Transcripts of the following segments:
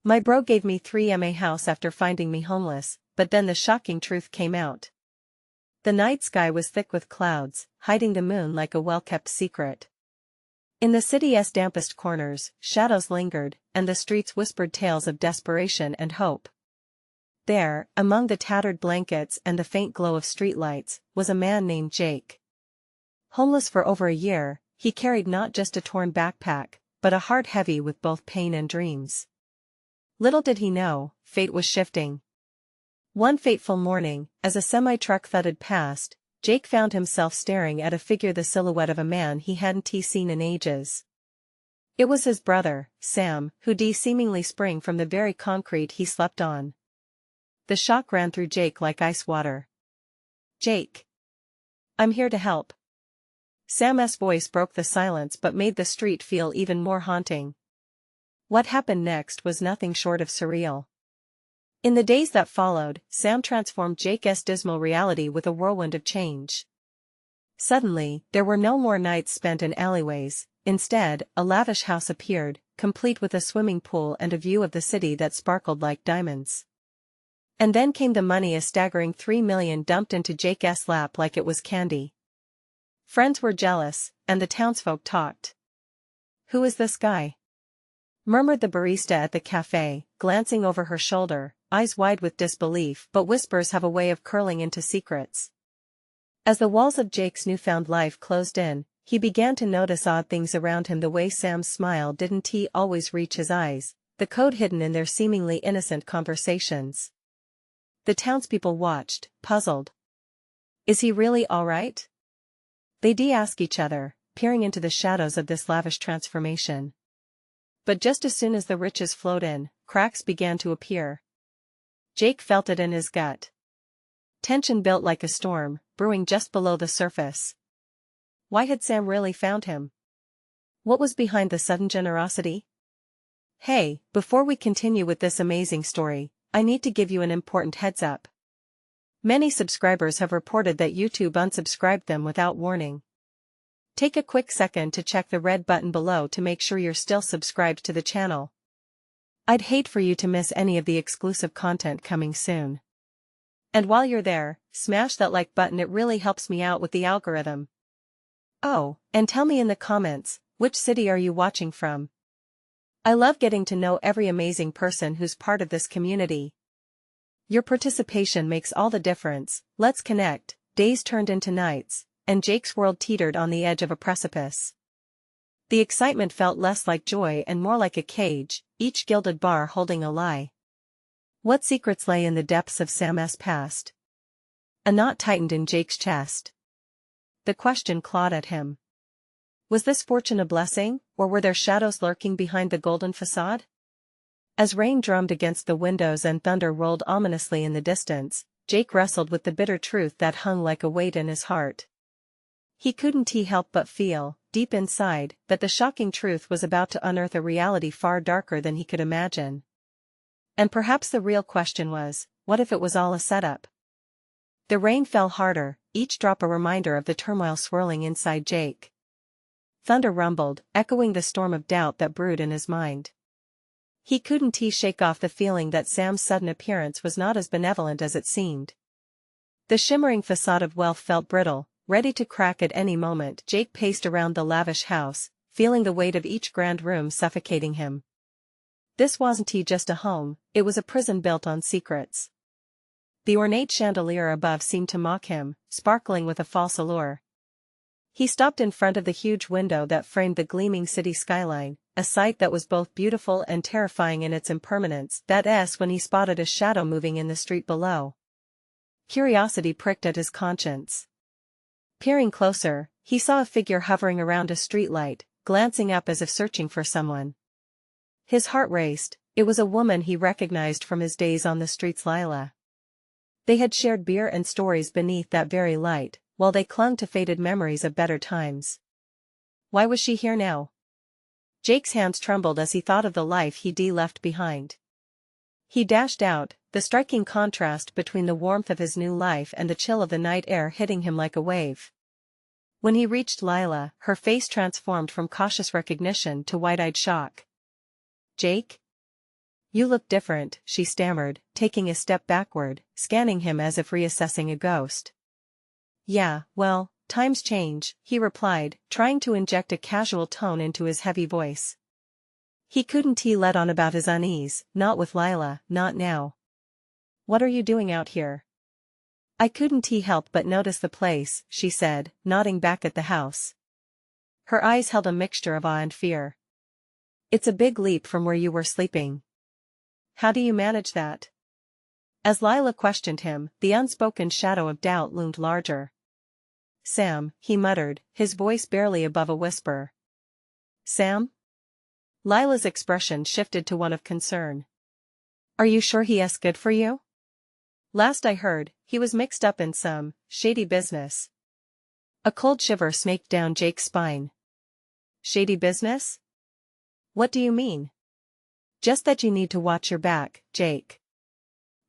My bro gave me 3M house after finding me homeless, but then the shocking truth came out. The night sky was thick with clouds, hiding the moon like a well-kept secret. In the city's dampest corners, shadows lingered, and the streets whispered tales of desperation and hope. There, among the tattered blankets and the faint glow of streetlights, was a man named Jake. Homeless for over a year, he carried not just a torn backpack, but a heart heavy with both pain and dreams. Little did he know, fate was shifting. One fateful morning, as a semi-truck thudded past, Jake found himself staring at a figure, the silhouette of a man he hadn't seen in ages. It was his brother, Sam, who'd seemingly spring from the very concrete he slept on. The shock ran through Jake like ice water. "Jake. I'm here to help." Sam's voice broke the silence but made the street feel even more haunting. What happened next was nothing short of surreal. In the days that followed, Sam transformed Jake's dismal reality with a whirlwind of change. Suddenly, there were no more nights spent in alleyways. Instead, a lavish house appeared, complete with a swimming pool and a view of the city that sparkled like diamonds. And then came the money, a staggering $3 million dumped into Jake's lap like it was candy. Friends were jealous, and the townsfolk talked. "Who is this guy?" murmured the barista at the cafe, glancing over her shoulder, eyes wide with disbelief, but whispers have a way of curling into secrets. As the walls of Jake's newfound life closed in, he began to notice odd things around him, the way Sam's smile didn't always reach his eyes, the code hidden in their seemingly innocent conversations. The townspeople watched, puzzled. "Is he really all right?" they'd ask each other, peering into the shadows of this lavish transformation. But just as soon as the riches flowed in, cracks began to appear. Jake felt it in his gut. Tension built like a storm, brewing just below the surface. Why had Sam really found him? What was behind the sudden generosity? Hey, before we continue with this amazing story, I need to give you an important heads up. Many subscribers have reported that YouTube unsubscribed them without warning. Take a quick second to check the red button below to make sure you're still subscribed to the channel. I'd hate for you to miss any of the exclusive content coming soon. And while you're there, smash that like button, it really helps me out with the algorithm. Oh, and tell me in the comments, which city are you watching from? I love getting to know every amazing person who's part of this community. Your participation makes all the difference. Let's connect. Days turned into nights, and Jake's world teetered on the edge of a precipice. The excitement felt less like joy and more like a cage, each gilded bar holding a lie. What secrets lay in the depths of Sam's past? A knot tightened in Jake's chest. The question clawed at him. Was this fortune a blessing, or were there shadows lurking behind the golden facade? As rain drummed against the windows and thunder rolled ominously in the distance, Jake wrestled with the bitter truth that hung like a weight in his heart. He couldn't help but feel, deep inside, that the shocking truth was about to unearth a reality far darker than he could imagine. And perhaps the real question was, what if it was all a setup? The rain fell harder, each drop a reminder of the turmoil swirling inside Jake. Thunder rumbled, echoing the storm of doubt that brewed in his mind. He couldn't shake off the feeling that Sam's sudden appearance was not as benevolent as it seemed. The shimmering facade of wealth felt brittle, ready to crack at any moment. Jake paced around the lavish house, feeling the weight of each grand room suffocating him. This wasn't just a home, it was a prison built on secrets. The ornate chandelier above seemed to mock him, sparkling with a false allure. He stopped in front of the huge window that framed the gleaming city skyline, a sight that was both beautiful and terrifying in its impermanence. That's when he spotted a shadow moving in the street below. Curiosity pricked at his conscience. Peering closer, he saw a figure hovering around a streetlight, glancing up as if searching for someone. His heart raced. It was a woman he recognized from his days on the streets. Lila. They had shared beer and stories beneath that very light, while they clung to faded memories of better times. Why was she here now? Jake's hands trembled as he thought of the life he'd left behind. He dashed out, the striking contrast between the warmth of his new life and the chill of the night air hitting him like a wave. When he reached Lila, her face transformed from cautious recognition to wide-eyed shock. "Jake? You look different, she stammered, taking a step backward, scanning him as if reassessing a ghost. Yeah, well, times change, he replied, trying to inject a casual tone into his heavy voice. He couldn't let on about his unease, not with Lila, not now. What are you doing out here? I couldn't help but notice the place, she said, nodding back at the house. Her eyes held a mixture of awe and fear. It's a big leap from where you were sleeping. How do you manage that? As Lila questioned him, the unspoken shadow of doubt loomed larger. Sam, he muttered, his voice barely above a whisper. Sam? Lila's expression shifted to one of concern. Are you sure he's good for you? Last I heard, he was mixed up in some shady business. A cold shiver snaked down Jake's spine. Shady business? What do you mean? Just that you need to watch your back, Jake.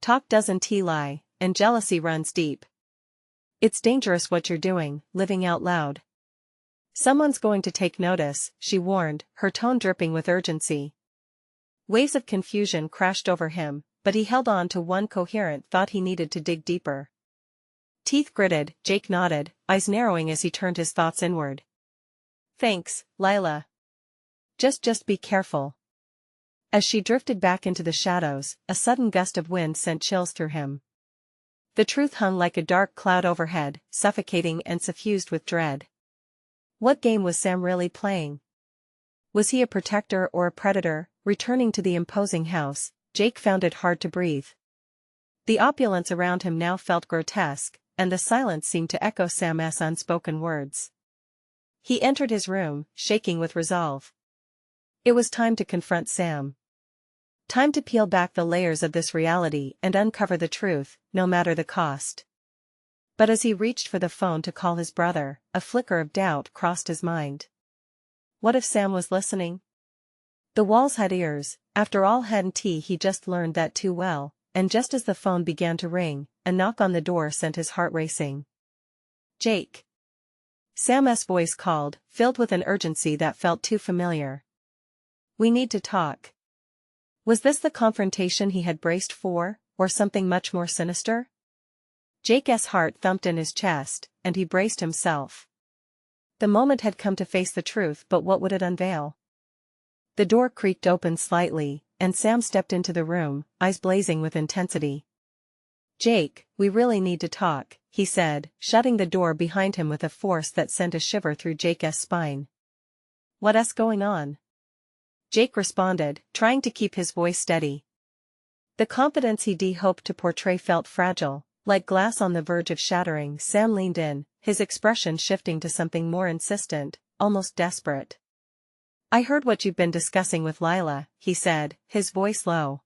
Talk doesn't lie, and jealousy runs deep. It's dangerous what you're doing, living out loud. Someone's going to take notice, she warned, her tone dripping with urgency. Waves of confusion crashed over him, but he held on to one coherent thought: he needed to dig deeper. Teeth gritted, Jake nodded, eyes narrowing as he turned his thoughts inward. Thanks, Lila. Just be careful. As she drifted back into the shadows, a sudden gust of wind sent chills through him. The truth hung like a dark cloud overhead, suffocating and suffused with dread. What game was Sam really playing? Was he a protector or a predator? Returning to the imposing house, Jake found it hard to breathe. The opulence around him now felt grotesque, and the silence seemed to echo Sam's unspoken words. He entered his room, shaking with resolve. It was time to confront Sam. Time to peel back the layers of this reality and uncover the truth, no matter the cost. But as he reached for the phone to call his brother, a flicker of doubt crossed his mind. What if Sam was listening? The walls had ears, after all, hadn't he just learned that too well, and just as the phone began to ring, a knock on the door sent his heart racing. Jake. Sam's voice called, filled with an urgency that felt too familiar. We need to talk. Was this the confrontation he had braced for, or something much more sinister? Jake's heart thumped in his chest, and he braced himself. The moment had come to face the truth, but what would it unveil? The door creaked open slightly, and Sam stepped into the room, eyes blazing with intensity. Jake, we really need to talk, he said, shutting the door behind him with a force that sent a shiver through Jake's spine. What's going on? Jake responded, trying to keep his voice steady. The confidence he'd hoped to portray felt fragile, like glass on the verge of shattering. Sam leaned in, his expression shifting to something more insistent, almost desperate. I heard what you've been discussing with Lila, he said, his voice low.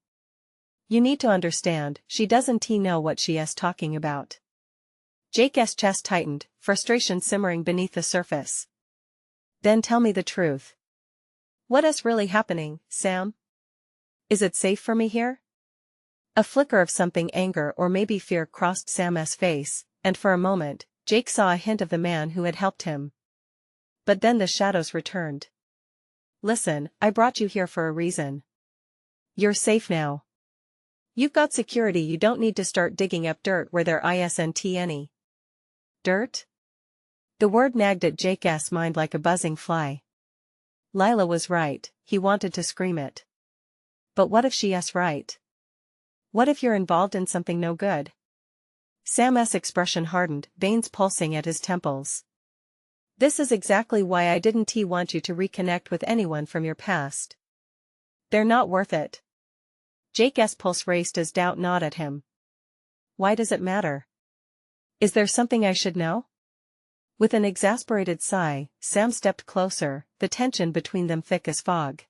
You need to understand, she doesn't know what she's talking about. Jake's chest tightened, frustration simmering beneath the surface. Then tell me the truth. What's really happening, Sam? Is it safe for me here? A flicker of something, anger or maybe fear, crossed Sam's face, and for a moment, Jake saw a hint of the man who had helped him. But then the shadows returned. Listen, I brought you here for a reason. You're safe now. You've got security, you don't need to start digging up dirt where there isn't any. Dirt? The word nagged at Jake's mind like a buzzing fly. Lila was right, he wanted to scream it. But what if she's right? What if you're involved in something no good? Sam's expression hardened, veins pulsing at his temples. This is exactly why I didn't want you to reconnect with anyone from your past. They're not worth it. Jake's pulse raced as doubt gnawed at him. Why does it matter? Is there something I should know? With an exasperated sigh, Sam stepped closer, the tension between them thick as fog.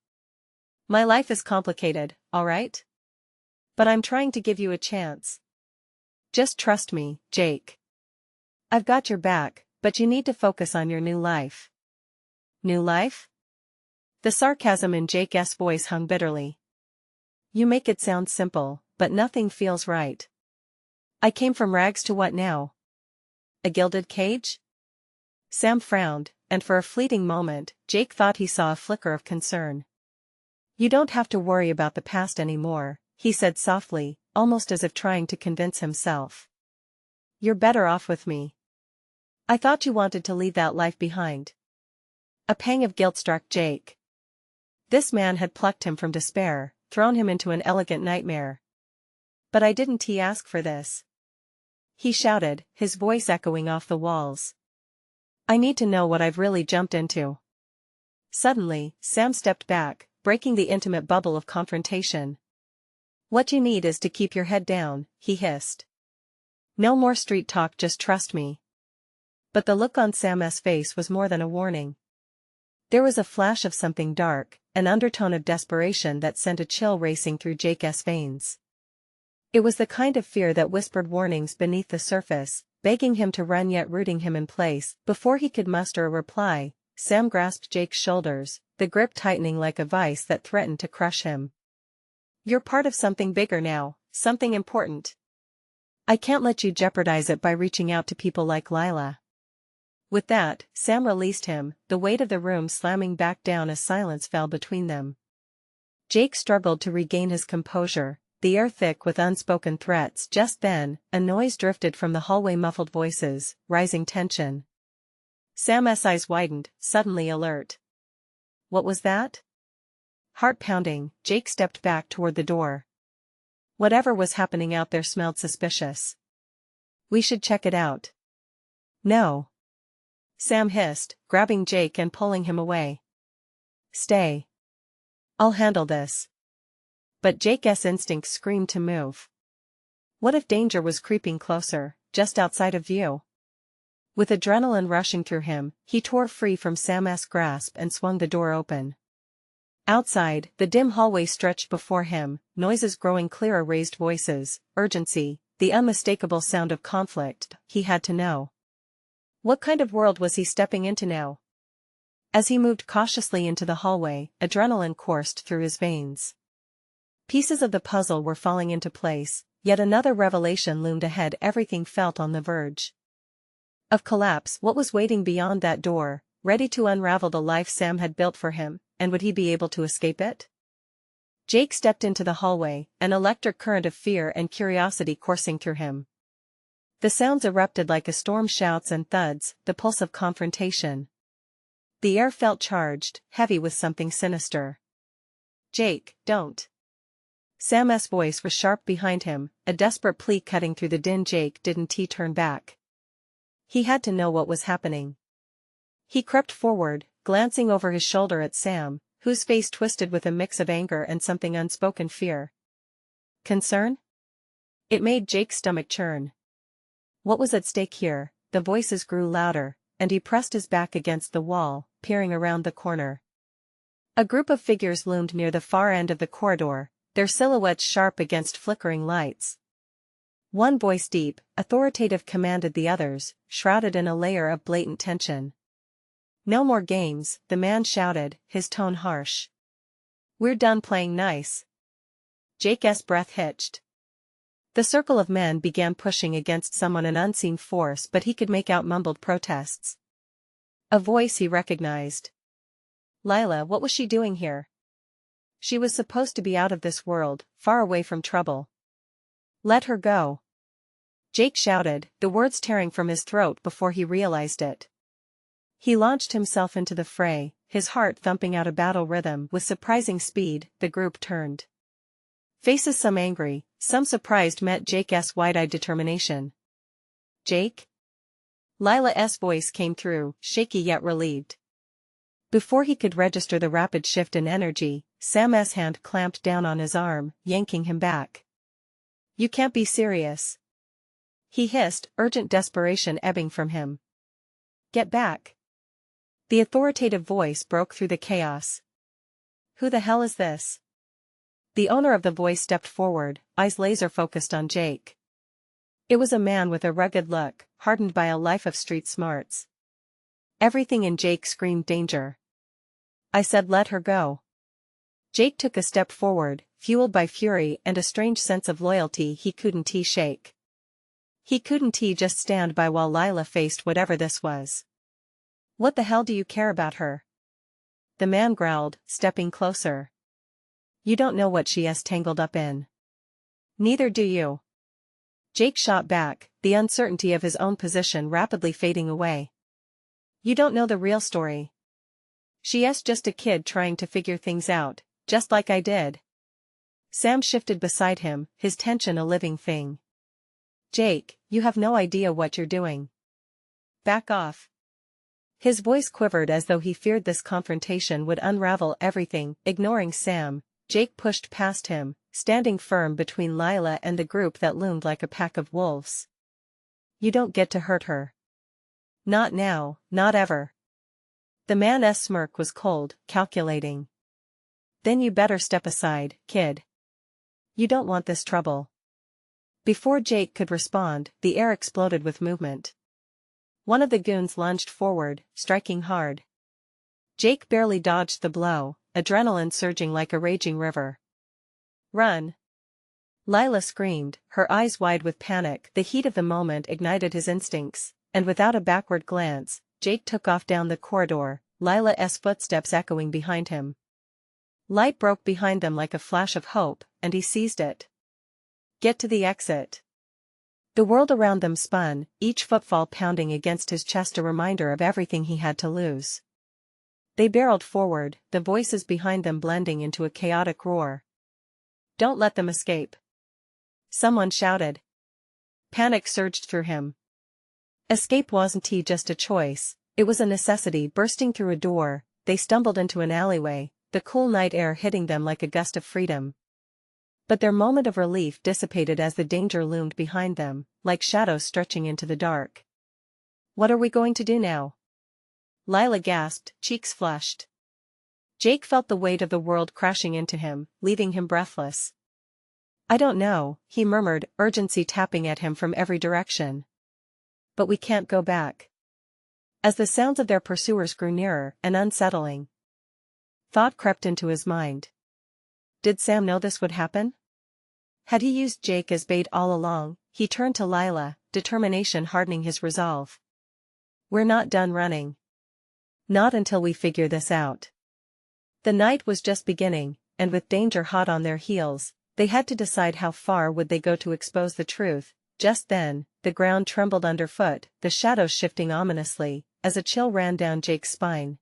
My life is complicated, all right? But I'm trying to give you a chance. Just trust me, Jake. I've got your back, but you need to focus on your new life. New life? The sarcasm in Jake's voice hung bitterly. You make it sound simple, but nothing feels right. I came from rags to what now? A gilded cage? Sam frowned, and for a fleeting moment, Jake thought he saw a flicker of concern. You don't have to worry about the past anymore, he said softly, almost as if trying to convince himself. You're better off with me. I thought you wanted to leave that life behind. A pang of guilt struck Jake. This man had plucked him from despair, thrown him into an elegant nightmare. But I didn't he ask for this? He shouted, his voice echoing off the walls. I need to know what I've really jumped into. Suddenly, Sam stepped back, breaking the intimate bubble of confrontation. What you need is to keep your head down, he hissed. No more street talk, just trust me. But the look on Sam's face was more than a warning. There was a flash of something dark, an undertone of desperation that sent a chill racing through Jake's veins. It was the kind of fear that whispered warnings beneath the surface, begging him to run yet rooting him in place. Before he could muster a reply, Sam grasped Jake's shoulders, the grip tightening like a vice that threatened to crush him. You're part of something bigger now, something important. I can't let you jeopardize it by reaching out to people like Lila. With that, Sam released him, the weight of the room slamming back down as silence fell between them. Jake struggled to regain his composure, the air thick with unspoken threats. Just then, a noise drifted from the hallway, muffled voices, rising tension. Sam's eyes widened, suddenly alert. What was that? Heart pounding, Jake stepped back toward the door. Whatever was happening out there smelled suspicious. We should check it out. No. Sam hissed, grabbing Jake and pulling him away. Stay. I'll handle this. But Jake's instincts screamed to move. What if danger was creeping closer, just outside of view? With adrenaline rushing through him, he tore free from Sam's grasp and swung the door open. Outside, the dim hallway stretched before him, noises growing clearer, raised voices, urgency, the unmistakable sound of conflict. He had to know. What kind of world was he stepping into now? As he moved cautiously into the hallway, adrenaline coursed through his veins. Pieces of the puzzle were falling into place, yet another revelation loomed ahead. Everything felt on the verge of collapse. What was waiting beyond that door, ready to unravel the life Sam had built for him, and would he be able to escape it? Jake stepped into the hallway, an electric current of fear and curiosity coursing through him. The sounds erupted like a storm, shouts and thuds, the pulse of confrontation. The air felt charged, heavy with something sinister. Jake, don't. Sam's voice was sharp behind him, a desperate plea cutting through the din. Jake didn't turn back. He had to know what was happening. He crept forward, glancing over his shoulder at Sam, whose face twisted with a mix of anger and something unspoken fear. Concern? It made Jake's stomach churn. What was at stake here? The voices grew louder, and he pressed his back against the wall, peering around the corner. A group of figures loomed near the far end of the corridor, their silhouettes sharp against flickering lights. One voice, deep, authoritative, commanded the others, shrouded in a layer of blatant tension. No more games, the man shouted, his tone harsh. We're done playing nice. Jake's breath hitched. The circle of men began pushing against someone, an unseen force, but he could make out mumbled protests. A voice he recognized. Lila, what was she doing here? She was supposed to be out of this world, far away from trouble. Let her go. Jake shouted, the words tearing from his throat before he realized it. He launched himself into the fray, his heart thumping out a battle rhythm. With surprising speed, the group turned. Faces, some angry, some surprised, met Jake's wide-eyed determination. Jake? Lila's voice came through, shaky yet relieved. Before he could register the rapid shift in energy, Sam's hand clamped down on his arm, yanking him back. You can't be serious. He hissed, urgent desperation ebbing from him. Get back. The authoritative voice broke through the chaos. Who the hell is this? The owner of the voice stepped forward, eyes laser-focused on Jake. It was a man with a rugged look, hardened by a life of street smarts. Everything in Jake screamed danger. I said let her go. Jake took a step forward, fueled by fury and a strange sense of loyalty he couldn't shake. He couldn't just stand by while Lila faced whatever this was. What the hell do you care about her? The man growled, stepping closer. You don't know what she's tangled up in. Neither do you. Jake shot back, the uncertainty of his own position rapidly fading away. You don't know the real story. She's just a kid trying to figure things out, just like I did. Sam shifted beside him, his tension a living thing. Jake, you have no idea what you're doing. Back off. His voice quivered as though he feared this confrontation would unravel everything. Ignoring Sam, Jake pushed past him, standing firm between Lila and the group that loomed like a pack of wolves. You don't get to hurt her. Not now, not ever. The man's smirk was cold, calculating. Then you better step aside, kid. You don't want this trouble. Before Jake could respond, the air exploded with movement. One of the goons lunged forward, striking hard. Jake barely dodged the blow, adrenaline surging like a raging river. Run! Lila screamed, her eyes wide with panic. The heat of the moment ignited his instincts, and without a backward glance, Jake took off down the corridor, Lila's footsteps echoing behind him. Light broke behind them like a flash of hope, and he seized it. Get to the exit. The world around them spun, each footfall pounding against his chest, a reminder of everything he had to lose. They barreled forward, the voices behind them blending into a chaotic roar. Don't let them escape. Someone shouted. Panic surged through him. Escape wasn't just a choice, it was a necessity. Bursting through a door, they stumbled into an alleyway, the cool night air hitting them like a gust of freedom. But their moment of relief dissipated as the danger loomed behind them, like shadows stretching into the dark. What are we going to do now? Lila gasped, cheeks flushed. Jake felt the weight of the world crashing into him, leaving him breathless. I don't know, he murmured, urgency tapping at him from every direction. But we can't go back. As the sounds of their pursuers grew nearer, an unsettling thought crept into his mind. Did Sam know this would happen? Had he used Jake as bait all along? He turned to Lila, determination hardening his resolve. We're not done running. Not until we figure this out. The night was just beginning, and with danger hot on their heels, they had to decide how far would they go to expose the truth. Just then, the ground trembled underfoot, the shadows shifting ominously, as a chill ran down Jake's spine.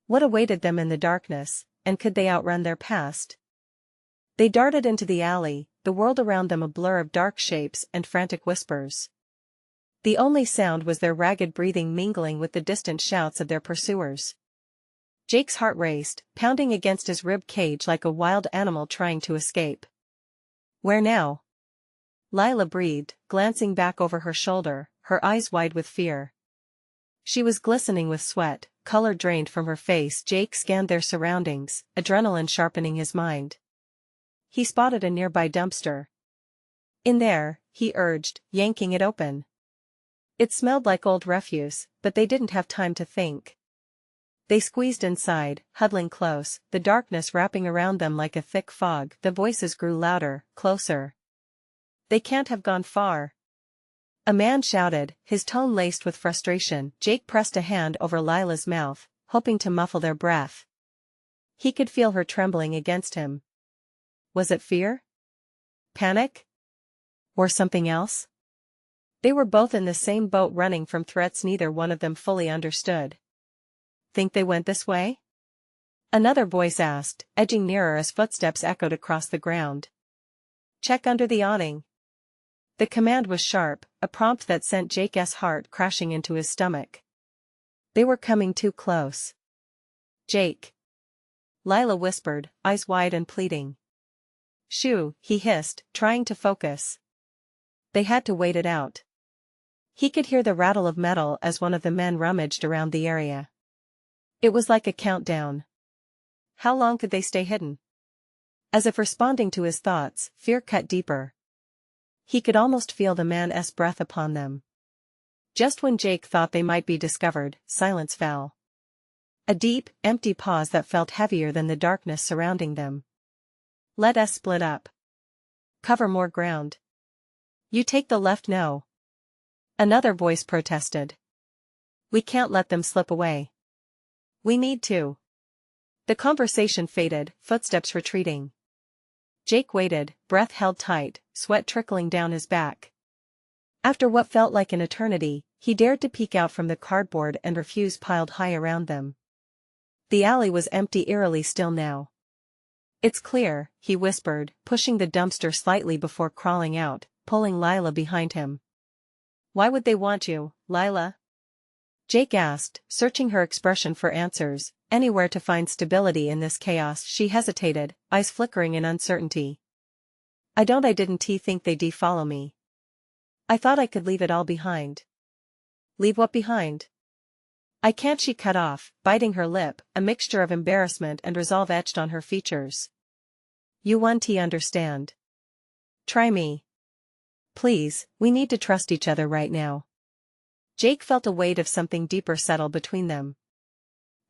What awaited them in the darkness, and could they outrun their past? They darted into the alley, the world around them a blur of dark shapes and frantic whispers. The only sound was their ragged breathing mingling with the distant shouts of their pursuers. Jake's heart raced, pounding against his rib cage like a wild animal trying to escape. Where now? Lila breathed, glancing back over her shoulder, her eyes wide with fear. She was glistening with sweat, color drained from her face. Jake scanned their surroundings, adrenaline sharpening his mind. He spotted a nearby dumpster. In there, he urged, yanking it open. It smelled like old refuse, but they didn't have time to think. They squeezed inside, huddling close, the darkness wrapping around them like a thick fog. The voices grew louder, closer. They can't have gone far. A man shouted, his tone laced with frustration. Jake pressed a hand over Lila's mouth, hoping to muffle their breath. He could feel her trembling against him. Was it fear? Panic? Or something else? They were both in the same boat, running from threats neither one of them fully understood. Think they went this way? Another voice asked, edging nearer as footsteps echoed across the ground. Check under the awning. The command was sharp, a prompt that sent Jake's heart crashing into his stomach. They were coming too close. Jake. Lila whispered, eyes wide and pleading. Shoo, he hissed, trying to focus. They had to wait it out. He could hear the rattle of metal as one of the men rummaged around the area. It was like a countdown. How long could they stay hidden? As if responding to his thoughts, fear cut deeper. He could almost feel the man's breath upon them. Just when Jake thought they might be discovered, silence fell. A deep, empty pause that felt heavier than the darkness surrounding them. Let us split up. Cover more ground. You take the left. No. Another voice protested. We can't let them slip away. We need to. The conversation faded, footsteps retreating. Jake waited, breath held tight, sweat trickling down his back. After what felt like an eternity, he dared to peek out from the cardboard and refuse piled high around them. The alley was empty, eerily still now. "It's clear," he whispered, pushing the dumpster slightly before crawling out, pulling Lila behind him. "Why would they want you, Lila?" Jake asked, searching her expression for answers. Anywhere to find stability in this chaos. She hesitated, eyes flickering in uncertainty. I didn't think they'd follow me. I thought I could leave it all behind." "Leave what behind?" "I can't," she cut off, biting her lip, a mixture of embarrassment and resolve etched on her features. "You won't understand. Try me. Please, we need to trust each other right now." Jake felt a weight of something deeper settle between them.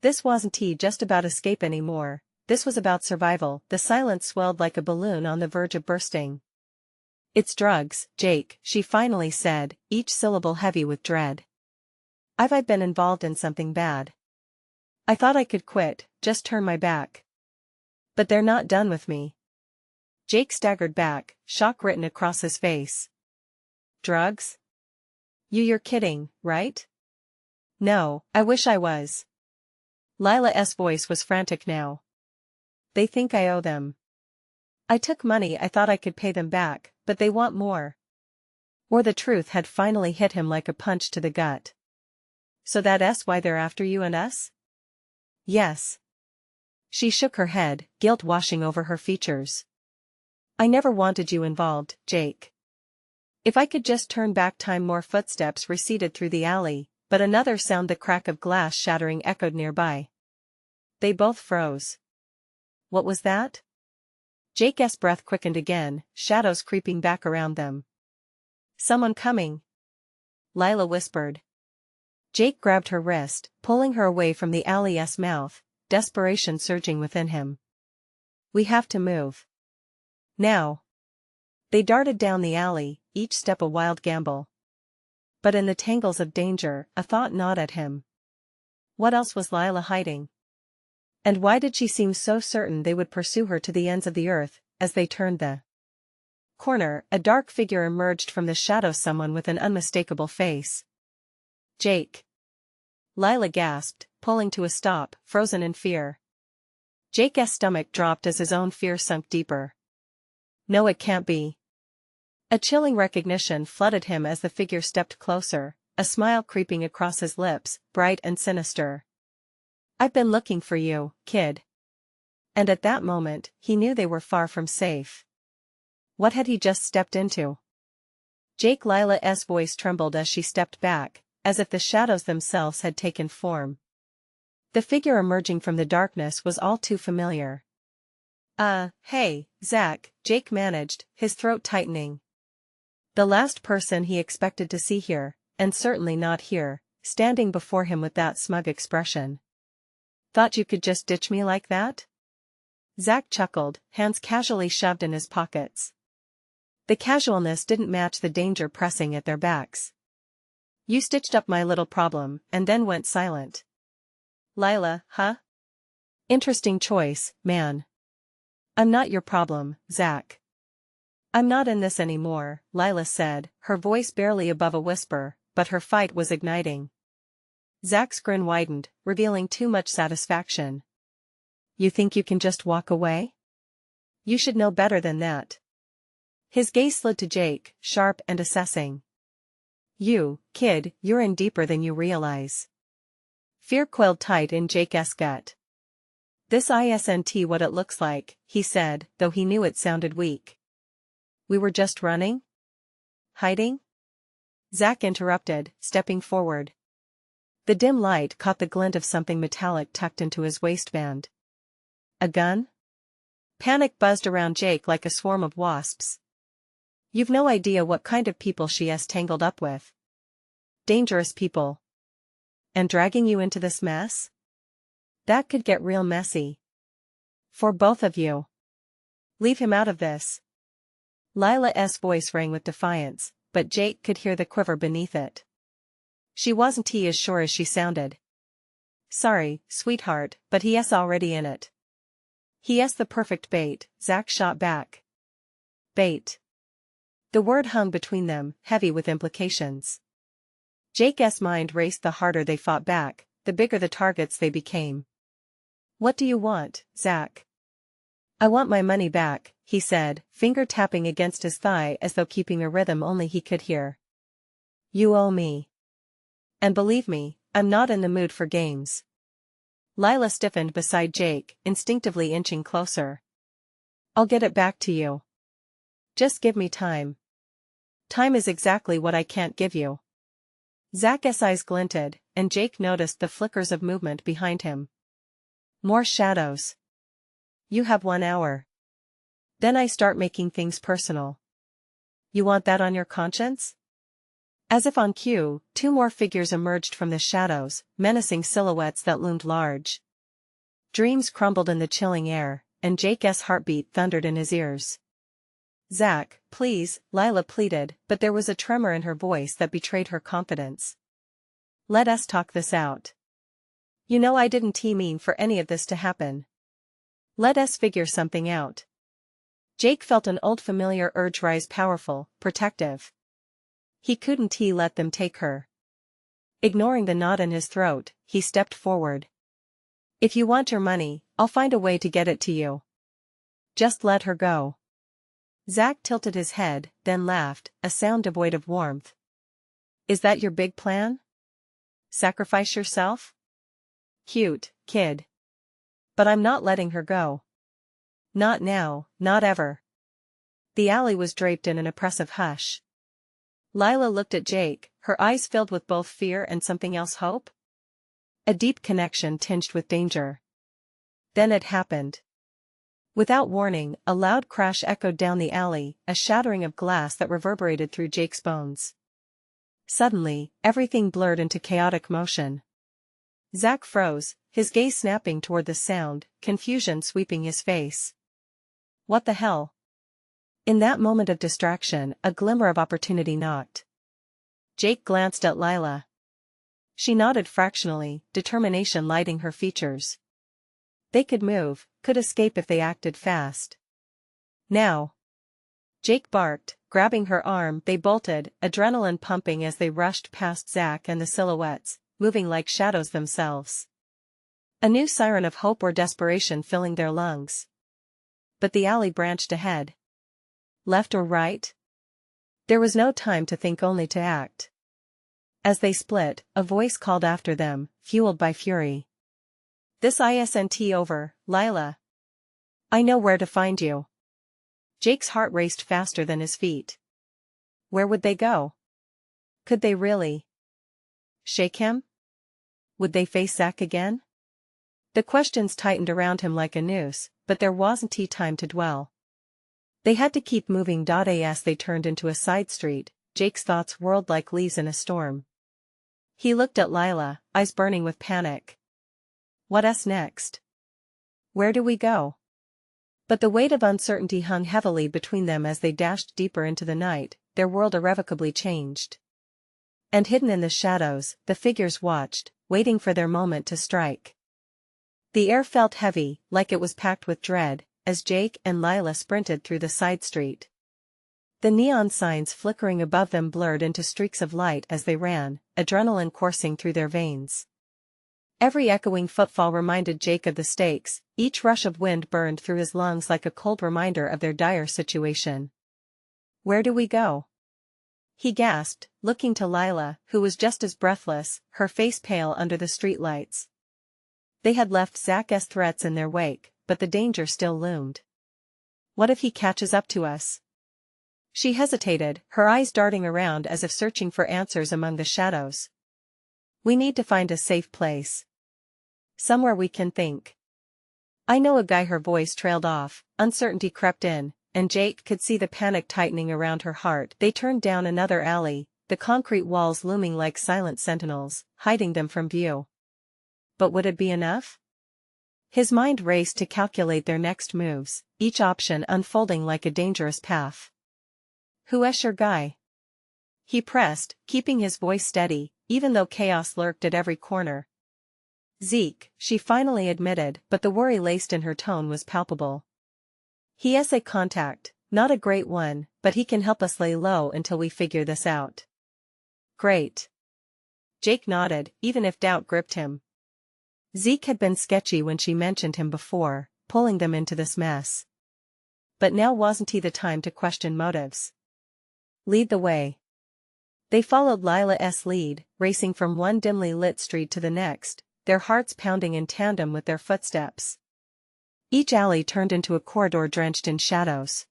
This wasn't just about escape anymore, this was about survival. The silence swelled like a balloon on the verge of bursting. "It's drugs, Jake," she finally said, each syllable heavy with dread. I've been involved in something bad. I thought I could quit, just turn my back. But they're not done with me." Jake staggered back, shock written across his face. "Drugs? You're kidding, right?" "No, I wish I was." Lila's voice was frantic now. "They think I owe them. I took money I thought I could pay them back, but they want more." Or the truth had finally hit him like a punch to the gut. "So that's why they're after you and us?" "Yes." She shook her head, guilt washing over her features. "I never wanted you involved, Jake. If I could just turn back time." More footsteps receded through the alley, but another sound, the crack of glass shattering, echoed nearby. They both froze. What was that? Jake's breath quickened again, shadows creeping back around them. "Someone coming," Lila whispered. Jake grabbed her wrist, pulling her away from the alley's mouth, desperation surging within him. "We have to move. Now." They darted down the alley, each step a wild gamble. But in the tangles of danger, a thought gnawed at him. What else was Lila hiding? And why did she seem so certain they would pursue her to the ends of the earth? As they turned the corner, a dark figure emerged from the shadows, someone with an unmistakable face. "Jake!" Lila gasped, pulling to a stop, frozen in fear. Jake's stomach dropped as his own fear sunk deeper. "No, it can't be." A chilling recognition flooded him as the figure stepped closer, a smile creeping across his lips, bright and sinister. "I've been looking for you, kid." And at that moment, he knew they were far from safe. What had he just stepped into? "Jake!" Lila's voice trembled as she stepped back, as if the shadows themselves had taken form. The figure emerging from the darkness was all too familiar. Hey, Zach," Jake managed, his throat tightening. The last person he expected to see here, and certainly not here, standing before him with that smug expression. "Thought you could just ditch me like that?" Zach chuckled, hands casually shoved in his pockets. The casualness didn't match the danger pressing at their backs. "You stitched up my little problem, and then went silent." "Lila, huh? Interesting choice, man." "I'm not your problem, Zach." "I'm not in this anymore," Lila said, her voice barely above a whisper, but her fight was igniting. Zach's grin widened, revealing too much satisfaction. "You think you can just walk away? You should know better than that." His gaze slid to Jake, sharp and assessing. "You, kid, you're in deeper than you realize." Fear coiled tight in Jake's gut. "This isn't what it looks like," he said, though he knew it sounded weak. "We were just running? Hiding?" Zach interrupted, stepping forward. The dim light caught the glint of something metallic tucked into his waistband. "A gun?" Panic buzzed around Jake like a swarm of wasps. "You've no idea what kind of people she's tangled up with. Dangerous people. And dragging you into this mess? That could get real messy. For both of you. Leave him out of this." Lila's voice rang with defiance, but Jake could hear the quiver beneath it. She wasn't as sure as she sounded. Sorry, sweetheart, but he's already in it. He's the perfect bait, Zach shot back. Bait. The word hung between them, heavy with implications. Jake's mind raced. The harder they fought back, the bigger the targets they became. What do you want, Zach? I want my money back, he said, finger tapping against his thigh as though keeping a rhythm only he could hear. You owe me. And believe me, I'm not in the mood for games. Lila stiffened beside Jake, instinctively inching closer. I'll get it back to you. Just give me time. Time is exactly what I can't give you. Zach's eyes glinted, and Jake noticed the flickers of movement behind him. More shadows. You have 1 hour. Then I start making things personal. You want that on your conscience? As if on cue, 2 more figures emerged from the shadows, menacing silhouettes that loomed large. Dreams crumbled in the chilling air, and Jake's heartbeat thundered in his ears. Zach, please, Lila pleaded, but there was a tremor in her voice that betrayed her confidence. Let us talk this out. You know I didn't mean for any of this to happen. Let us figure something out. Jake felt an old familiar urge rise, powerful, protective. He couldn't let them take her. Ignoring the knot in his throat, he stepped forward. If you want your money, I'll find a way to get it to you. Just let her go. Zach tilted his head, then laughed, a sound devoid of warmth. Is that your big plan? Sacrifice yourself? Cute, kid. But I'm not letting her go. Not now, not ever. The alley was draped in an oppressive hush. Lila looked at Jake, her eyes filled with both fear and something else, hope? A deep connection tinged with danger. Then it happened. Without warning, a loud crash echoed down the alley, a shattering of glass that reverberated through Jake's bones. Suddenly, everything blurred into chaotic motion. Zach froze, his gaze snapping toward the sound, confusion sweeping his face. What the hell? In that moment of distraction, a glimmer of opportunity knocked. Jake glanced at Lila. She nodded fractionally, determination lighting her features. They could move, could escape if they acted fast. Now. Jake barked, grabbing her arm. They bolted, adrenaline pumping as they rushed past Zach and the silhouettes, moving like shadows themselves. A new siren of hope or desperation filling their lungs. But the alley branched ahead. Left or right? There was no time to think, only to act. As they split, a voice called after them, fueled by fury. This isn't over, Lila. I know where to find you. Jake's heart raced faster than his feet. Where would they go? Could they really shake him? Would they face Zach again? The questions tightened around him like a noose, but there wasn't time to dwell. They had to keep moving. As they turned into a side street, Jake's thoughts whirled like leaves in a storm. He looked at Lila, eyes burning with panic. What's next? Where do we go? But the weight of uncertainty hung heavily between them as they dashed deeper into the night. Their world irrevocably changed. And hidden in the shadows, the figures watched, waiting for their moment to strike. The air felt heavy, like it was packed with dread, as Jake and Lila sprinted through the side street. The neon signs flickering above them blurred into streaks of light as they ran, adrenaline coursing through their veins. Every echoing footfall reminded Jake of the stakes, each rush of wind burned through his lungs like a cold reminder of their dire situation. Where do we go? He gasped, looking to Lila, who was just as breathless, her face pale under the streetlights. They had left Zach's threats in their wake, but the danger still loomed. What if he catches up to us? She hesitated, her eyes darting around as if searching for answers among the shadows. We need to find a safe place. Somewhere we can think. I know a guy. Her voice trailed off, uncertainty crept in, and Jake could see the panic tightening around her heart. They turned down another alley, the concrete walls looming like silent sentinels, hiding them from view. But would it be enough? His mind raced to calculate their next moves, each option unfolding like a dangerous path. Who's your guy? He pressed, keeping his voice steady, even though chaos lurked at every corner. Zeke, she finally admitted, but the worry laced in her tone was palpable. He has a contact, not a great one, but he can help us lay low until we figure this out. Great. Jake nodded, even if doubt gripped him. Zeke had been sketchy when she mentioned him before, pulling them into this mess. But now wasn't he the time to question motives? Lead the way. They followed Lila's lead, racing from one dimly lit street to the next, their hearts pounding in tandem with their footsteps. Each alley turned into a corridor drenched in shadows.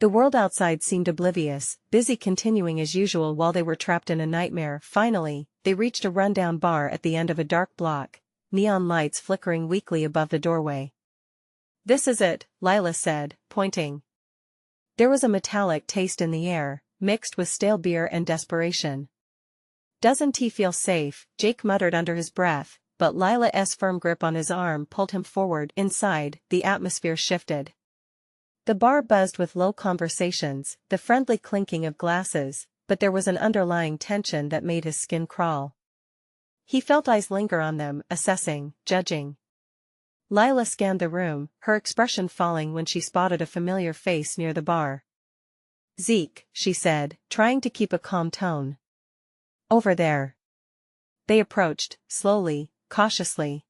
The world outside seemed oblivious, busy continuing as usual while they were trapped in a nightmare. Finally, they reached a rundown bar at the end of a dark block, neon lights flickering weakly above the doorway. This is it, Lila said, pointing. There was a metallic taste in the air, mixed with stale beer and desperation. Doesn't he feel safe? Jake muttered under his breath, but Lila's firm grip on his arm pulled him forward. Inside, the atmosphere shifted. The bar buzzed with low conversations, the friendly clinking of glasses, but there was an underlying tension that made his skin crawl. He felt eyes linger on them, assessing, judging. Lila scanned the room, her expression falling when she spotted a familiar face near the bar. Zeke, she said, trying to keep a calm tone. Over there. They approached, slowly, cautiously.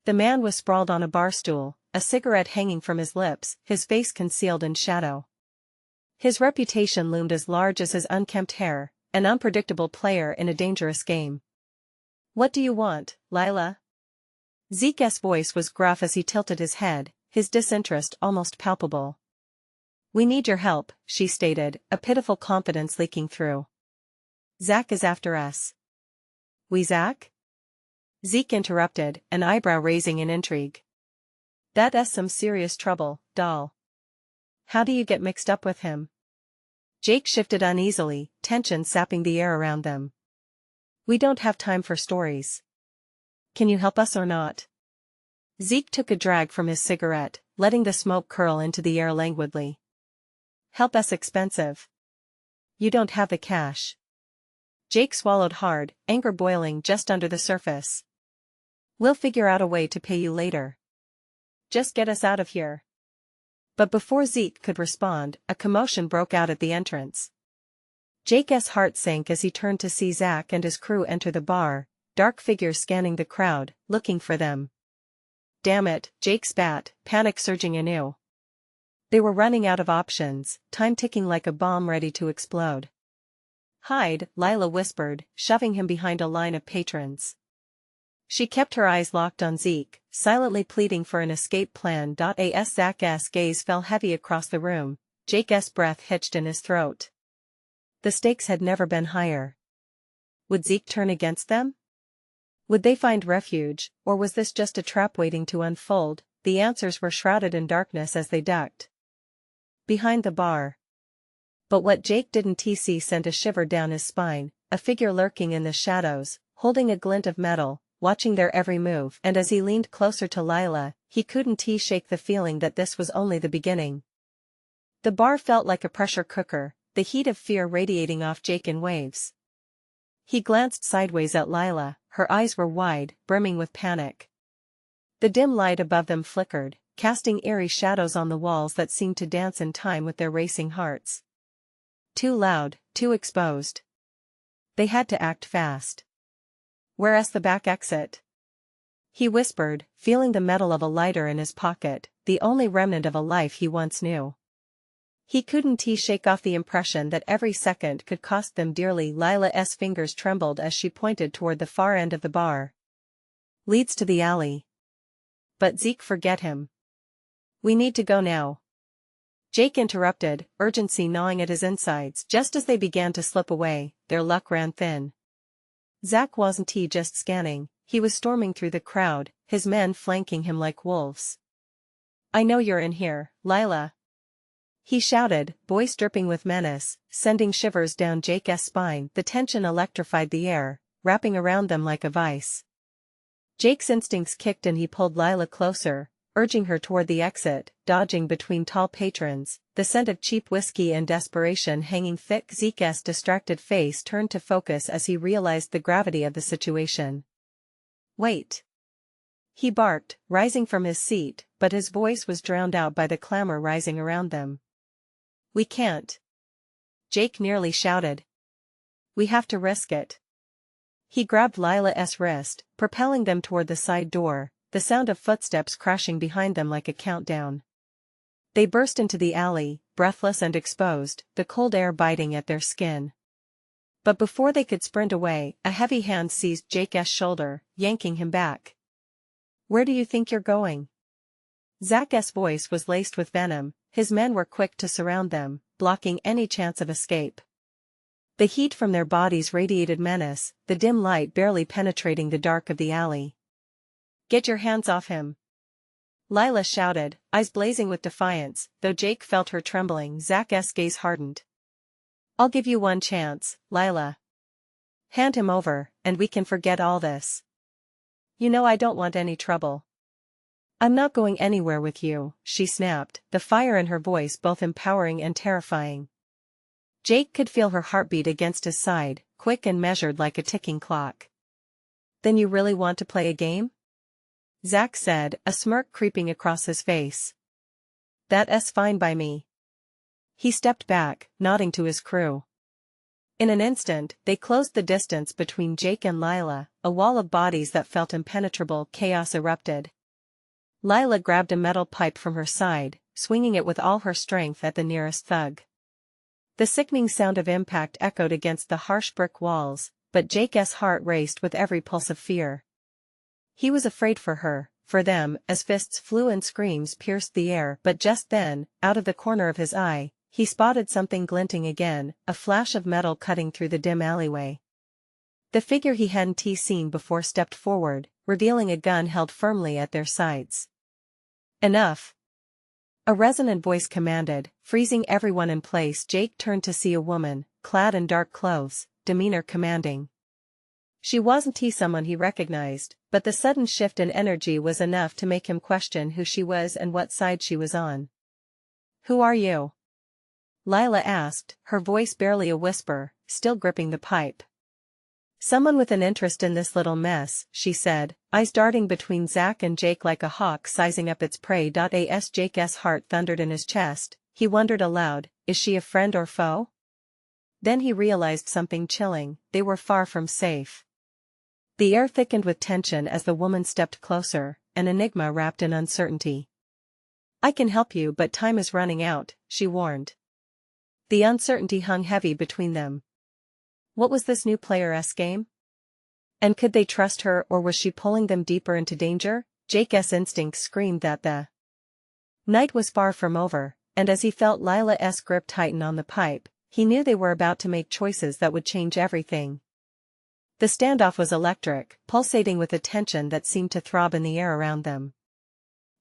The man was sprawled on a bar stool, a cigarette hanging from his lips, his face concealed in shadow. His reputation loomed as large as his unkempt hair, an unpredictable player in a dangerous game. What do you want, Lila? Zeke's voice was gruff as he tilted his head, his disinterest almost palpable. We need your help, she stated, a pitiful confidence leaking through. Zach is after us. We Zach? Zeke interrupted, an eyebrow raising in intrigue. That's some serious trouble, doll. How do you get mixed up with him? Jake shifted uneasily, tension sapping the air around them. We don't have time for stories. Can you help us or not? Zeke took a drag from his cigarette, letting the smoke curl into the air languidly. Help us expensive. You don't have the cash. Jake swallowed hard, anger boiling just under the surface. We'll figure out a way to pay you later. Just get us out of here. But before Zeke could respond, a commotion broke out at the entrance. Jake's heart sank as he turned to see Zach and his crew enter the bar, dark figures scanning the crowd, looking for them. Damn it, Jake spat, panic surging anew. They were running out of options, time ticking like a bomb ready to explode. Hide, Lila whispered, shoving him behind a line of patrons. She kept her eyes locked on Zeke, silently pleading for an escape plan. As Zach's gaze fell heavy across the room, Jake's breath hitched in his throat. The stakes had never been higher. Would Zeke turn against them? Would they find refuge, or was this just a trap waiting to unfold? The answers were shrouded in darkness as they ducked behind the bar. But what Jake didn't see sent a shiver down his spine, a figure lurking in the shadows, holding a glint of metal, watching their every move. And as he leaned closer to Lila, he couldn't shake the feeling that this was only the beginning. The bar felt like a pressure cooker, the heat of fear radiating off Jake in waves. He glanced sideways at Lila, her eyes were wide, brimming with panic. The dim light above them flickered, casting eerie shadows on the walls that seemed to dance in time with their racing hearts. Too loud, too exposed. They had to act fast. Where's the back exit? He whispered, feeling the metal of a lighter in his pocket, the only remnant of a life he once knew. He couldn't shake off the impression that every second could cost them dearly. Lila's fingers trembled as she pointed toward the far end of the bar. Leads to the alley. But Zeke, forget him. We need to go now. Jake interrupted, urgency gnawing at his insides. Just as they began to slip away, their luck ran thin. Zach wasn't just scanning, he was storming through the crowd, his men flanking him like wolves. I know you're in here, Lila. He shouted, voice dripping with menace, sending shivers down Jake's spine. The tension electrified the air, wrapping around them like a vice. Jake's instincts kicked and he pulled Lila closer, urging her toward the exit, dodging between tall patrons, the scent of cheap whiskey and desperation hanging thick. Zeke's distracted face turned to focus as he realized the gravity of the situation. Wait. He barked, rising from his seat, but his voice was drowned out by the clamor rising around them. We can't. Jake nearly shouted. We have to risk it. He grabbed Lila's wrist, propelling them toward the side door, the sound of footsteps crashing behind them like a countdown. They burst into the alley, breathless and exposed, the cold air biting at their skin. But before they could sprint away, a heavy hand seized Jake's shoulder, yanking him back. Where do you think you're going? Zach's voice was laced with venom, his men were quick to surround them, blocking any chance of escape. The heat from their bodies radiated menace, the dim light barely penetrating the dark of the alley. Get your hands off him! Lila shouted, eyes blazing with defiance, though Jake felt her trembling. Zach's gaze hardened. I'll give you one chance, Lila. Hand him over, and we can forget all this. You know I don't want any trouble. I'm not going anywhere with you, she snapped, the fire in her voice both empowering and terrifying. Jake could feel her heartbeat against his side, quick and measured like a ticking clock. Then you really want to play a game? Zach said, a smirk creeping across his face. That's fine by me. He stepped back, nodding to his crew. In an instant, they closed the distance between Jake and Lila, a wall of bodies that felt impenetrable. Chaos erupted. Lila grabbed a metal pipe from her side, swinging it with all her strength at the nearest thug. The sickening sound of impact echoed against the harsh brick walls, but Jake's heart raced with every pulse of fear. He was afraid for her, for them, as fists flew and screams pierced the air. But just then, out of the corner of his eye, he spotted something glinting again, a flash of metal cutting through the dim alleyway. The figure he hadn't seen before stepped forward, revealing a gun held firmly at their sides. Enough! A resonant voice commanded, freezing everyone in place. Jake turned to see a woman, clad in dark clothes, demeanor commanding. She wasn't someone he recognized, but the sudden shift in energy was enough to make him question who she was and what side she was on. Who are you? Lila asked, her voice barely a whisper, still gripping the pipe. Someone with an interest in this little mess, she said, eyes darting between Zach and Jake like a hawk sizing up its prey. As Jake's heart thundered in his chest, he wondered aloud, is she a friend or foe? Then he realized something chilling, they were far from safe. The air thickened with tension as the woman stepped closer, an enigma wrapped in uncertainty. I can help you, but time is running out, she warned. The uncertainty hung heavy between them. What was this new player's game? And could they trust her, or was she pulling them deeper into danger? Jake's instincts screamed that the night was far from over, and as he felt Lila's grip tighten on the pipe, he knew they were about to make choices that would change everything. The standoff was electric, pulsating with a tension that seemed to throb in the air around them.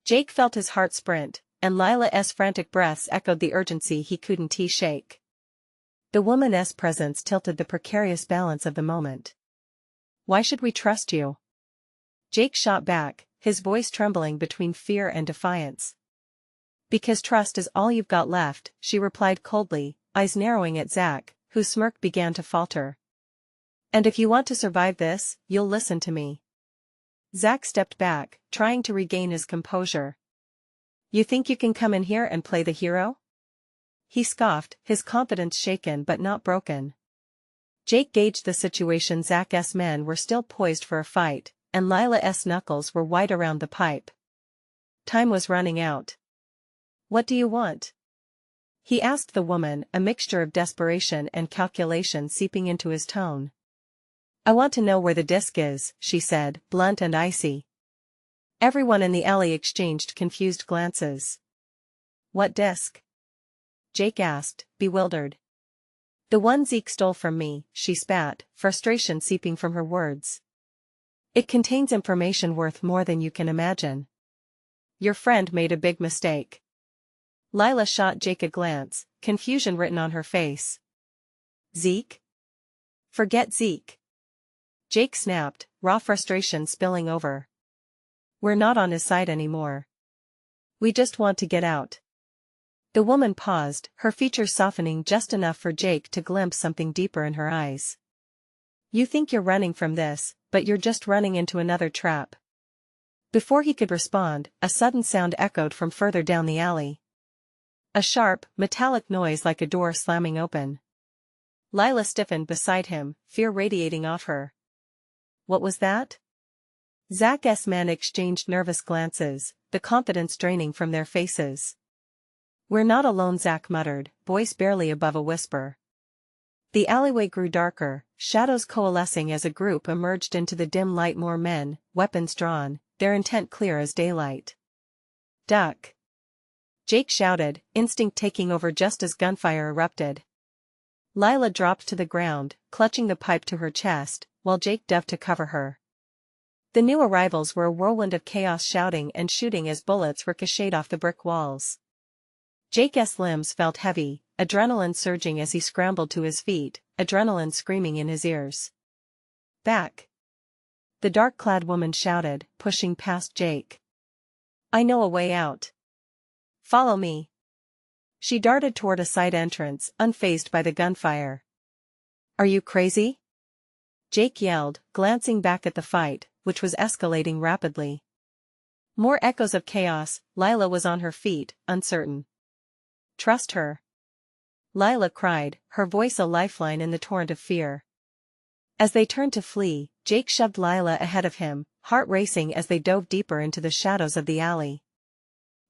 Jake felt his heart sprint, and Lila's frantic breaths echoed the urgency he couldn't shake. The woman's presence tilted the precarious balance of the moment. Why should we trust you? Jake shot back, his voice trembling between fear and defiance. Because trust is all you've got left, she replied coldly, eyes narrowing at Zach, whose smirk began to falter. And if you want to survive this, you'll listen to me. Zach stepped back, trying to regain his composure. You think you can come in here and play the hero? He scoffed, his confidence shaken but not broken. Jake gauged the situation. Zach's men were still poised for a fight, and Lila's knuckles were wide around the pipe. Time was running out. What do you want? He asked the woman, a mixture of desperation and calculation seeping into his tone. I want to know where the disc is, she said, blunt and icy. Everyone in the alley exchanged confused glances. What disc? Jake asked, bewildered. The one Zeke stole from me, she spat, frustration seeping from her words. It contains information worth more than you can imagine. Your friend made a big mistake. Lila shot Jake a glance, confusion written on her face. Zeke? Forget Zeke. Jake snapped, raw frustration spilling over. We're not on his side anymore. We just want to get out. The woman paused, her features softening just enough for Jake to glimpse something deeper in her eyes. You think you're running from this, but you're just running into another trap. Before he could respond, a sudden sound echoed from further down the alley. A sharp, metallic noise like a door slamming open. Lila stiffened beside him, fear radiating off her. What was that? Zach's men exchanged nervous glances, the confidence draining from their faces. We're not alone, Zach muttered, voice barely above a whisper. The alleyway grew darker, shadows coalescing as a group emerged into the dim light. More men, weapons drawn, their intent clear as daylight. Duck! Jake shouted, instinct taking over just as gunfire erupted. Lila dropped to the ground, clutching the pipe to her chest, while Jake dove to cover her. The new arrivals were a whirlwind of chaos, shouting and shooting as bullets ricocheted off the brick walls. Jake's limbs felt heavy, adrenaline surging as he scrambled to his feet, adrenaline screaming in his ears. Back! The dark-clad woman shouted, pushing past Jake. I know a way out. Follow me. She darted toward a side entrance, unfazed by the gunfire. Are you crazy? Jake yelled, glancing back at the fight, which was escalating rapidly. More echoes of chaos. Lila was on her feet, uncertain. Trust her. Lila cried, her voice a lifeline in the torrent of fear. As they turned to flee, Jake shoved Lila ahead of him, heart racing as they dove deeper into the shadows of the alley.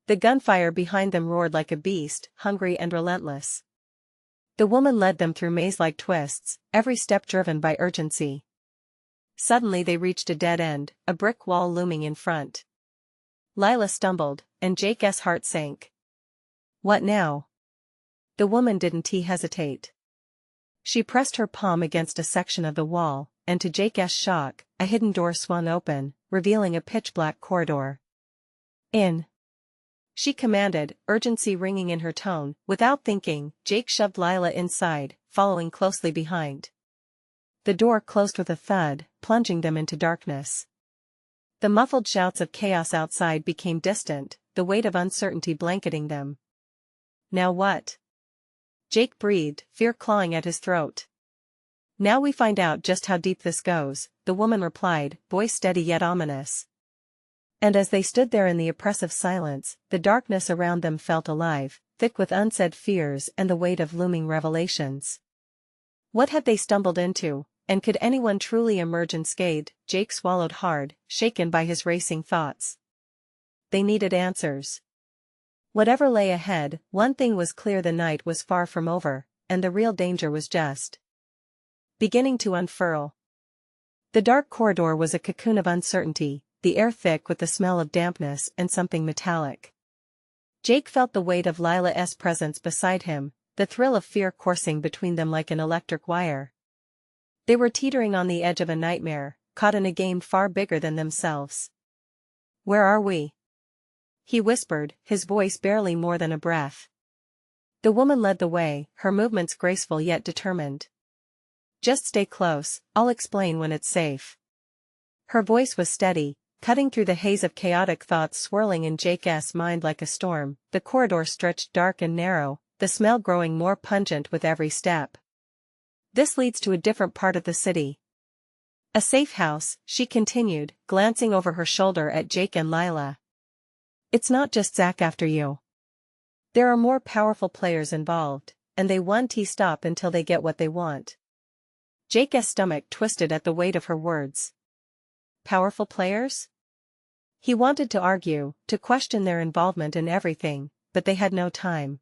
The gunfire behind them roared like a beast, hungry and relentless. The woman led them through maze-like twists, every step driven by urgency. Suddenly they reached a dead end, a brick wall looming in front. Lila stumbled, and Jake's heart sank. What now? The woman didn't hesitate. She pressed her palm against a section of the wall, and to Jake's shock, a hidden door swung open, revealing a pitch-black corridor. In! She commanded, urgency ringing in her tone. Without thinking, Jake shoved Lila inside, following closely behind. The door closed with a thud, plunging them into darkness. The muffled shouts of chaos outside became distant, the weight of uncertainty blanketing them. Now what? Jake breathed, fear clawing at his throat. Now we find out just how deep this goes, the woman replied, voice steady yet ominous. And as they stood there in the oppressive silence, the darkness around them felt alive, thick with unsaid fears and the weight of looming revelations. What had they stumbled into, and could anyone truly emerge unscathed? Jake swallowed hard, shaken by his racing thoughts. They needed answers. Whatever lay ahead, one thing was clear: the night was far from over, and the real danger was just beginning to unfurl. The dark corridor was a cocoon of uncertainty, the air thick with the smell of dampness and something metallic. Jake felt the weight of Lila's presence beside him, the thrill of fear coursing between them like an electric wire. They were teetering on the edge of a nightmare, caught in a game far bigger than themselves. Where are we? He whispered, his voice barely more than a breath. The woman led the way, her movements graceful yet determined. Just stay close, I'll explain when it's safe. Her voice was steady, cutting through the haze of chaotic thoughts swirling in Jake's mind like a storm. The corridor stretched dark and narrow, the smell growing more pungent with every step. This leads to a different part of the city. A safe house, she continued, glancing over her shoulder at Jake and Lila. It's not just Zach after you. There are more powerful players involved, and they won't stop until they get what they want. Jake's stomach twisted at the weight of her words. Powerful players? He wanted to argue, to question their involvement in everything, but they had no time.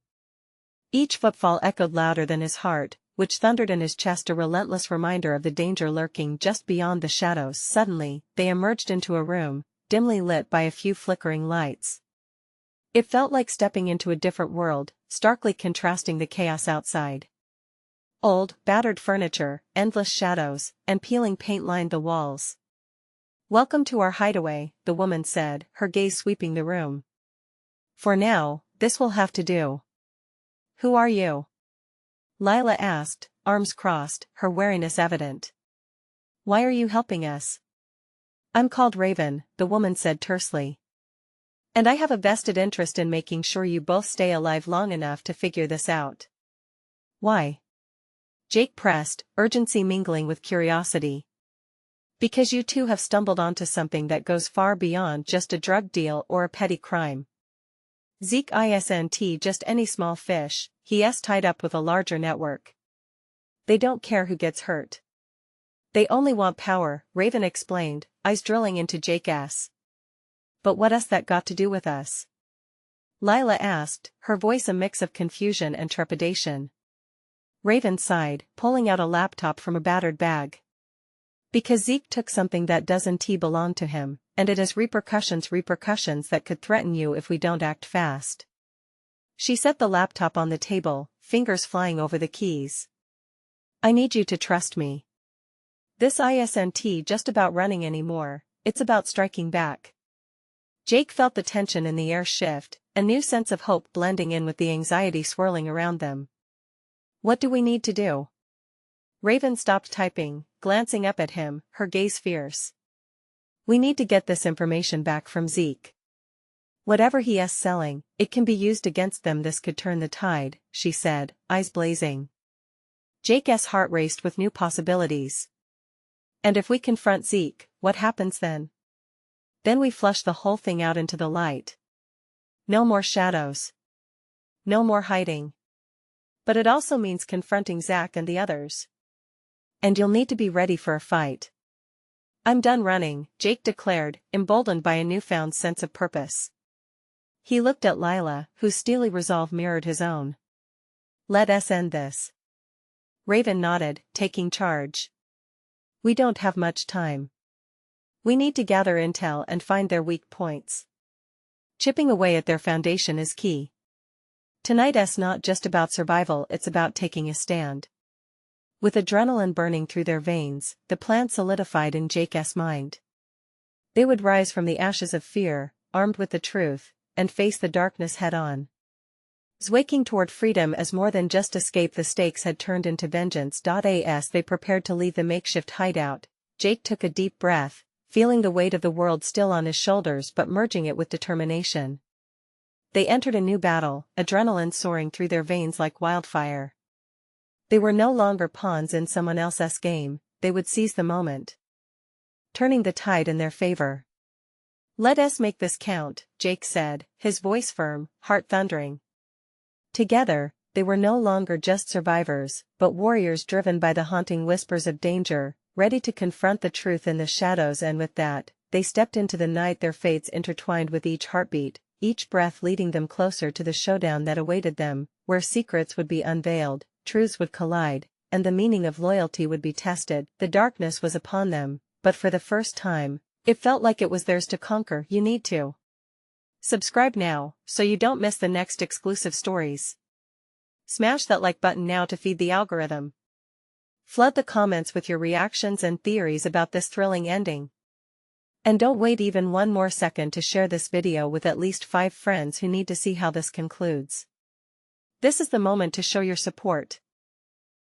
Each footfall echoed louder than his heart, which thundered in his chest, a relentless reminder of the danger lurking just beyond the shadows. Suddenly, they emerged into a room, dimly lit by a few flickering lights. It felt like stepping into a different world, starkly contrasting the chaos outside. Old, battered furniture, endless shadows, and peeling paint lined the walls. Welcome to our hideaway, the woman said, her gaze sweeping the room. For now, this will have to do. Who are you? Lila asked, arms crossed, her wariness evident. Why are you helping us? I'm called Raven, the woman said tersely. And I have a vested interest in making sure you both stay alive long enough to figure this out. Why? Jake pressed, urgency mingling with curiosity. Because you two have stumbled onto something that goes far beyond just a drug deal or a petty crime. Zeke isn't just any small fish, he's tied up with a larger network. They don't care who gets hurt. They only want power, Raven explained, eyes drilling into Jake's. But what has that got to do with us? Lila asked, her voice a mix of confusion and trepidation. Raven sighed, pulling out a laptop from a battered bag. Because Zeke took something that doesn't belong to him, and it has repercussions that could threaten you if we don't act fast. She set the laptop on the table, fingers flying over the keys. I need you to trust me. This isn't just about running anymore, it's about striking back. Jake felt the tension in the air shift, a new sense of hope blending in with the anxiety swirling around them. What do we need to do? Raven stopped typing, glancing up at him, her gaze fierce. We need to get this information back from Zeke. Whatever he is selling, it can be used against them. This could turn the tide, she said, eyes blazing. Jake's heart raced with new possibilities. And if we confront Zeke, what happens then? Then we flush the whole thing out into the light. No more shadows. No more hiding. But it also means confronting Zach and the others. And you'll need to be ready for a fight. I'm done running, Jake declared, emboldened by a newfound sense of purpose. He looked at Lila, whose steely resolve mirrored his own. Let us end this. Raven nodded, taking charge. We don't have much time. We need to gather intel and find their weak points. Chipping away at their foundation is key. Tonight's not just about survival, it's about taking a stand. With adrenaline burning through their veins, the plan solidified in Jake's mind. They would rise from the ashes of fear, armed with the truth, and face the darkness head-on. Waking toward freedom as more than just escape, the stakes had turned into vengeance. As they prepared to leave the makeshift hideout, Jake took a deep breath, feeling the weight of the world still on his shoulders but merging it with determination. They entered a new battle, adrenaline soaring through their veins like wildfire. They were no longer pawns in someone else's game, they would seize the moment, turning the tide in their favor. Let us make this count, Jake said, his voice firm, heart thundering. Together, they were no longer just survivors, but warriors driven by the haunting whispers of danger, ready to confront the truth in the shadows. And with that, they stepped into the night, their fates intertwined with each heartbeat, each breath leading them closer to the showdown that awaited them, where secrets would be unveiled, truths would collide, and the meaning of loyalty would be tested. The darkness was upon them, but for the first time, it felt like it was theirs to conquer. You need to subscribe now, so you don't miss the next exclusive stories. Smash that like button now to feed the algorithm. Flood the comments with your reactions and theories about this thrilling ending. And don't wait even one more second to share this video with at least 5 friends who need to see how this concludes. This is the moment to show your support.